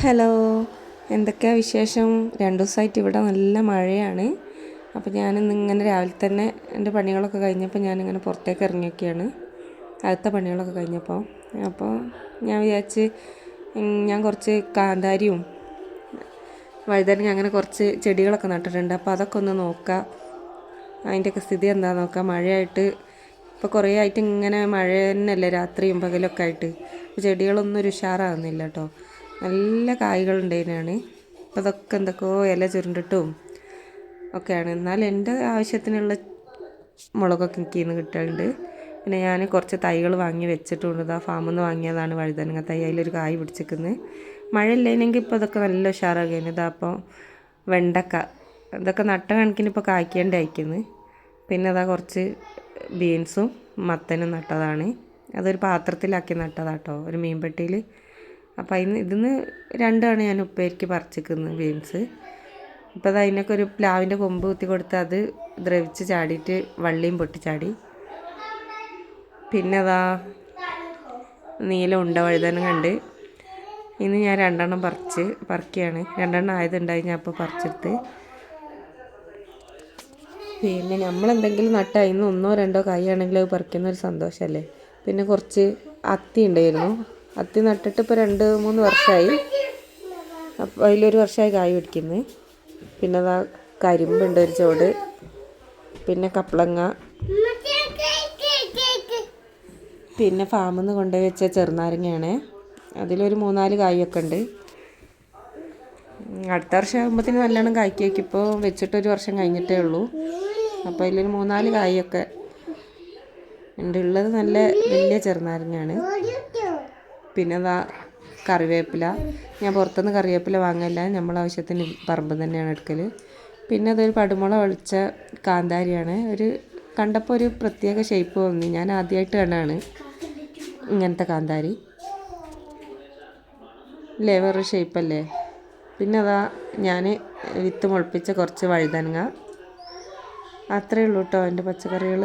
Hello, എന്തൊക്കെയാണ് വിശേഷം? 2 ദിവസമായിട്ട് ഇവിടെ നല്ല മഴയാണ്. അപ്പോൾ ഞാനിന്നിങ്ങനെ രാവിലെ തന്നെ എൻ്റെ പണികളൊക്കെ കഴിഞ്ഞപ്പോൾ ഞാനിങ്ങനെ പുറത്തേക്ക് ഇറങ്ങിയൊക്കെയാണ്. അടുത്ത പണികളൊക്കെ കഴിഞ്ഞപ്പോൾ ഞാൻ വിചാരിച്ച് ഞാൻ കുറച്ച് കാന്താരിയും വഴുതനങ്ങ അങ്ങനെ കുറച്ച് ചെടികളൊക്കെ നട്ടിട്ടുണ്ട്. അപ്പോൾ അതൊക്കെ ഒന്ന് നോക്കാം, അതിൻ്റെയൊക്കെ സ്ഥിതി എന്താണെന്ന് നോക്കാം. മഴയായിട്ട് ഇപ്പോൾ കുറേ ആയിട്ട് ഇങ്ങനെ മഴ തന്നെയല്ലേ, രാത്രിയും പകലൊക്കെ ആയിട്ട്. ചെടികളൊന്നും ഒരു ഉഷാറാകുന്നില്ല കേട്ടോ. നല്ല കായ്കളുണ്ടായിരുന്നു. അപ്പോൾ അതൊക്കെ എന്തൊക്കെയോ ഇല ചുരുണ്ടിട്ടും ഒക്കെയാണ്. എന്നാൽ എൻ്റെ ആവശ്യത്തിനുള്ള മുളകൊക്കെ എനിക്ക് ഇന്ന് കിട്ടാറുണ്ട്. പിന്നെ ഞാൻ കുറച്ച് തൈകൾ വാങ്ങി വെച്ചിട്ടുണ്ട്. ആ ഫാമിൽ നിന്ന് വാങ്ങിയതാണ് വഴുതനങ്ങ തൈ. അതിലൊരു കായ് പിടിച്ചിരിക്കുന്നത്. മഴ ഇല്ലെങ്കിൽ ഇപ്പോൾ ഇതൊക്കെ നല്ല ഉഷാറാകുകയാണ്. ഇതാ അപ്പോൾ വെണ്ടക്ക ഇതൊക്കെ നട്ട കണക്കിന് ഇപ്പോൾ കായ്ക്കേണ്ടി അയക്കുന്നു. പിന്നെ അതാ കുറച്ച് ബീൻസും മത്തനും നട്ടതാണ്. അതൊരു പാത്രത്തിലാക്കി നട്ടതാട്ടോ, ഒരു മീൻപെട്ടിയിൽ. അപ്പോൾ ഇതിന്ന് 2 ഞാൻ ഉപ്പേരിക്ക് പറിച്ചിരിക്കുന്നത് ബീൻസ്. ഇപ്പോൾ അത് അതിനൊക്കെ ഒരു പ്ലാവിൻ്റെ കൊമ്പ് കുത്തി കൊടുത്ത് അത് ദ്രവിച്ച് ചാടിയിട്ട് വള്ളിയും പൊട്ടിച്ചാടി. പിന്നെ അതാ നീല ഉണ്ട വഴുതനങ്ങ ഉണ്ട്. ഇന്ന് ഞാൻ 2 പറിക്കുകയാണ്. 2 ആയതുണ്ടായി, ഞാൻ അപ്പോൾ പറിച്ചെടുത്ത്. പിന്നെ നമ്മളെന്തെങ്കിലും നട്ടാൽ ഇന്ന് 1-2 കായാണെങ്കിൽ അത് പറിക്കുന്ന ഒരു സന്തോഷമല്ലേ. പിന്നെ കുറച്ച് അത്തി ഉണ്ടായിരുന്നു. അത്തി നട്ടിട്ട് ഇപ്പോൾ 2-3 വർഷമായി. അപ്പോൾ അതിലൊരു വർഷമായി കായ് പിടിക്കുന്നത്. പിന്നെ അതാ കരിമ്പുണ്ട് ഒരു ചോട്. പിന്നെ കപ്പളങ്ങ, പിന്നെ ഫാമിൽ നിന്ന് കൊണ്ടുപോയി വെച്ച ചെറുനാരങ്ങയാണ്. അതിലൊരു 3-4 കായൊക്കെ ഉണ്ട്. അടുത്ത വർഷം ആകുമ്പോഴത്തേന് നല്ലോണം കായ്ക്കും. ഇപ്പോൾ വെച്ചിട്ടൊരു വർഷം കഴിഞ്ഞിട്ടേ ഉള്ളൂ. അപ്പോൾ അതിലൊരു 3-4 കായൊക്കെ ഉണ്ട്. ഉള്ളത് നല്ല വലിയ ചെറുനാരങ്ങയാണ്. പിന്നെ അതാ കറിവേപ്പില. ഞാൻ പുറത്തുനിന്ന് കറിവേപ്പില വാങ്ങില്ല, നമ്മളെ ആവശ്യത്തിന് പറമ്പ് തന്നെയാണ് എടുക്കൽ. പിന്നെ അതൊരു പടുമുള ഒളിച്ച കാന്താരിയാണ്. കണ്ടപ്പോൾ ഒരു പ്രത്യേക ഷേപ്പ് തോന്നി. ഞാൻ ആദ്യമായിട്ട് കണ്ടാണ് ഇങ്ങനത്തെ കാന്താരി. അല്ലേ, വേറൊരു ഷേപ്പല്ലേ. പിന്നെ അതാ ഞാൻ വിത്ത് മുളപ്പിച്ച കുറച്ച് വഴുതനങ്ങ. അത്രയേ ഉള്ളൂ കേട്ടോ എൻ്റെ പച്ചക്കറികൾ.